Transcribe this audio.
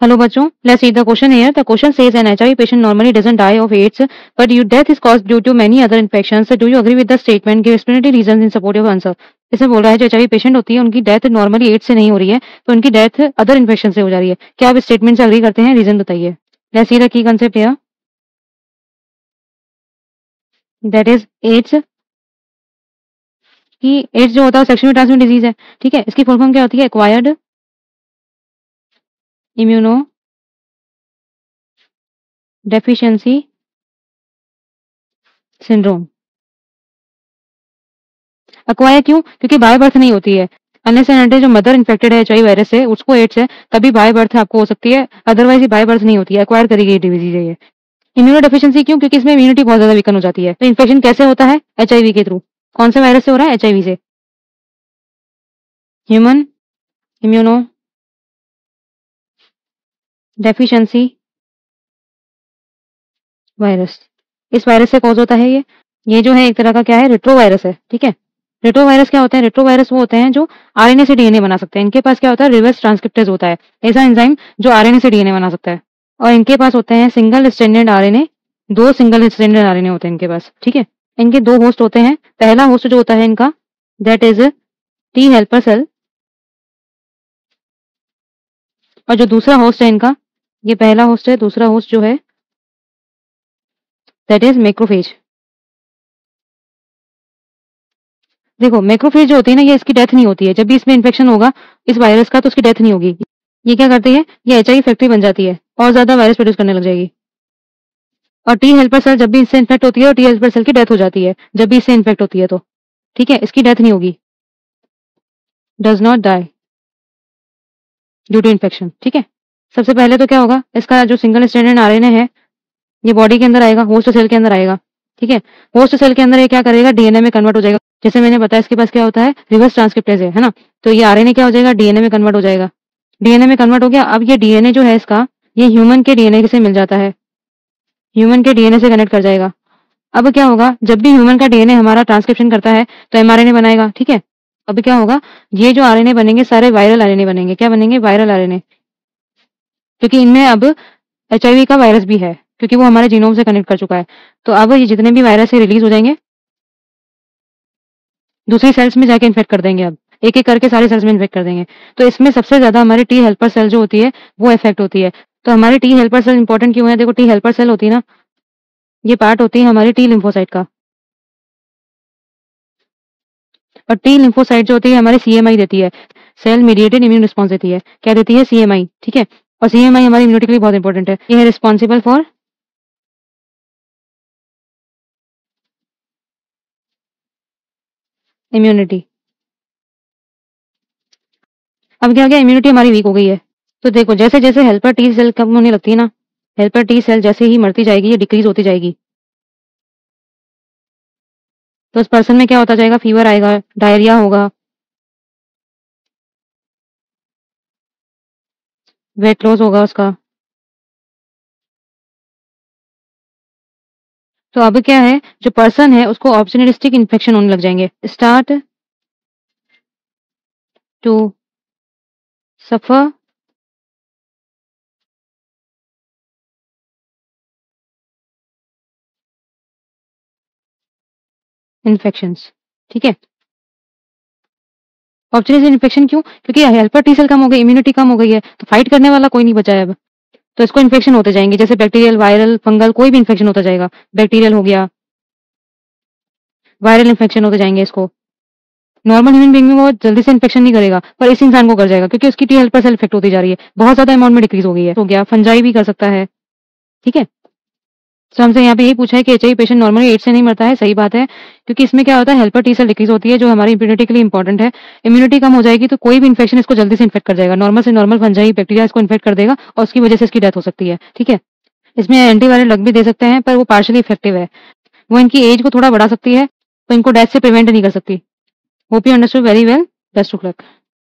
Hello बच्चों, let's read the question here. The question says an HIV patient normally doesn't die of AIDS, but death is caused due to many other infections. So do you agree with the statement? Give explanatory reasons in support of answer. इसमें बोल रहा है जो HIV patient होती है उनकी death normally ads से नहीं हो रही है, तो उनकी डेथ अदर इन्फेक्शन से हो जा रही है। क्या आप इस स्टेटमेंट से अग्री करते हैं? रीजन बताइए। Let's see the key concept here, that is AIDS. कि एड्स जो होता है सेक्सुअली ट्रांसमिटेड डिजीज है, ठीक है। इसकी फुल फॉर्म क्या होती है? Acquired immuno deficiency syndrome. Acquire क्यों? क्योंकि बाय बर्थ नहीं होती है। अनलेस एंड अनटिल जो मदर इन्फेक्टेड है एचआईवी वायरस से, उसको एड्स है, तभी बाय बर्थ आपको हो सकती है, अदरवाइज ये बाय बर्थ नहीं होती है, एक्वायर करेगी ये डिजीज है ये। इम्यूनो डेफिशिएंसी क्यों? क्योंकि इसमें इम्यूनिटी बहुत ज्यादा वीकन हो जाती है। तो इन्फेक्शन कैसे होता है? एचआईवी के थ्रू। कौन से वायरस से हो रहा है? एचआईवी से। Human immuno deficiency virus. इस वायरस से कॉज होता है ये जो है एक तरह का क्या है? रेट्रो वायरस है, ठीक है। रेट्रो वायरस क्या होते हैं? रेट्रो वायरस वो होते हैं जो आरएनए से डीएनए बना सकते हैं। इनके पास क्या होता है? रिवर्स ट्रांसक्रिप्टेज होता है, ऐसा एंजाइम जो आरएनए से डीएनए बना सकता है। और इनके पास होते हैं single stranded RNA, 2 single stranded RNA होते हैं इनके पास, ठीक है। इनके 2 होस्ट होते हैं। पहला होस्ट जो होता है इनका, that is T helper cell, और जो दूसरा होस्ट है इनका, ये पहला होस्ट है, दूसरा होस्ट जो है दैट इज मैक्रोफेज। देखो मैक्रोफेज जो होती है ना, ये इसकी डेथ नहीं होती है। जब भी इसमें इन्फेक्शन होगा इस वायरस का, तो उसकी डेथ नहीं होगी। ये क्या करती है? ये एचआईवी फैक्ट्री बन जाती है और ज्यादा वायरस प्रोड्यूस करने लग जाएगी। और टी हेल्पर सेल जब भी इससे इन्फेक्ट होती है, और टी हेल्पर सेल की डेथ हो जाती है जब भी इससे इन्फेक्ट होती है, तो ठीक है, इसकी डेथ नहीं होगी। Does not die due to infection, ठीक है। सबसे पहले तो क्या होगा, इसका जो सिंगल स्ट्रैंडेड आरएनए है, ये बॉडी के अंदर आएगा, होस्ट सेल के अंदर आएगा, ठीक है। होस्ट सेल के अंदर ये क्या करेगा? डीएनए में कन्वर्ट हो जाएगा। जैसे मैंने बताया, इसके पास क्या होता है? रिवर्स ट्रांसक्रिप्टेज है ना। तो ये आरएनए क्या हो जाएगा? डीएनए में कन्वर्ट हो जाएगा। डीएनए में कन्वर्ट हो गया। अब ये डीएनए जो है इसका, ये ह्यूमन के डीएनए से मिल जाता है, ह्यूमन के डीएनए से कनेक्ट कर जाएगा। अब क्या होगा? जब भी ह्यूमन का डीएनए हमारा ट्रांसक्रिप्शन करता है तो एमआरएनए बनाएगा, ठीक है। अब क्या होगा? ये जो आरएनए बनेंगे सारे वायरल आरएनए बनेंगे। क्या बनेंगे? Viral RNA. क्योंकि इनमें अब एचआईवी का वायरस भी है, क्योंकि वो हमारे जीनोम से कनेक्ट कर चुका है। तो अब ये जितने भी वायरस है रिलीज हो जाएंगे, दूसरी सेल्स में जाके इन्फेक्ट कर देंगे। अब एक एक करके सारे सेल्स में इन्फेक्ट कर देंगे। तो इसमें सबसे ज्यादा हमारी टी हेल्पर सेल जो होती है वो इफेक्ट होती है। तो हमारी टी हेल्पर सेल इंपॉर्टेंट क्यों है? देखो, टी हेल्पर सेल होती है ना, ये पार्ट होती है हमारी टी लिम्फोसाइट का। और टी लिम्फोसाइट जो होती है हमारी सीएमआई देती है, सेल मीडिएटेड इम्यून रिस्पॉन्स देती है। क्या देती है? सीएमआई, ठीक है। और सीएमआई हमारी इम्यूनिटी के लिए बहुत इंपॉर्टेंट है। ये है रिस्पॉन्सिबल फॉर इम्यूनिटी। अब क्या हो गया? इम्यूनिटी हमारी वीक हो गई है। तो देखो, जैसे जैसे हेल्पर टी सेल कम होने लगती है ना, हेल्पर टी सेल जैसे ही मरती जाएगी, ये डिक्रीज होती जाएगी। तो उस पर्सन में क्या होता जाएगा? फीवर आएगा, डायरिया होगा, वेट लॉस होगा उसका। तो अब क्या है? जो पर्सन है उसको ऑप्सोनिस्टिक इन्फेक्शन होने लग जाएंगे, स्टार्ट टू सफर इन्फेक्शंस, ठीक है। ऑप्सोनिस्टिक इन्फेक्शन क्यों? क्योंकि हेल्पर टी सेल कम हो गई, इम्यूनिटी कम हो गई है, तो फाइट करने वाला कोई नहीं बचा है अब। तो इसको इन्फेक्शन होते जाएंगे, जैसे बैक्टीरियल, वायरल, फंगल, कोई भी इन्फेक्शन होता जाएगा। बैक्टीरियल हो गया, वायरल इन्फेक्शन होते जाएंगे इसको। नॉर्मल ह्यूमन बीइंग में वो जल्दी से इन्फेक्शन नहीं करेगा, पर इस इंसान को कर जाएगा, क्योंकि उसकी टी हेल्पर सेल इफेक्ट होती जा रही है, बहुत ज्यादा अमाउंट में डिक्रीज हो गई है। हो गया, फंजाई भी कर सकता है, ठीक है। तो हमसे यहाँ पे यही पूछा है कि एचआईवी पेशेंट नॉर्मली एड्स से नहीं मरता है। सही बात है, क्योंकि इसमें क्या होता है? हेल्पर टी सेल डिक्रीज होती है, जो हमारी इम्यूनिटी के लिए इंपॉर्टेंट है। इम्यूनिटी कम हो जाएगी तो कोई भी इन्फेक्शन इसको जल्दी से इन्फेक्ट कर जाएगा। नॉर्मल से नॉर्मल फंजाई बैक्टीरिया इसको इन्फेक्ट कर देगा और उसकी वजह से इसकी डेथ हो सकती है, ठीक है। इसमें एंटीवायरल ड्रग भी दे सकते हैं, पर वो पार्शली इफेक्टिव है, वो इनकी एज को थोड़ा बढ़ा सकती है, तो इनको डेथ से प्रिवेंट नहीं कर सकती। Hope you understood very well. Best of luck.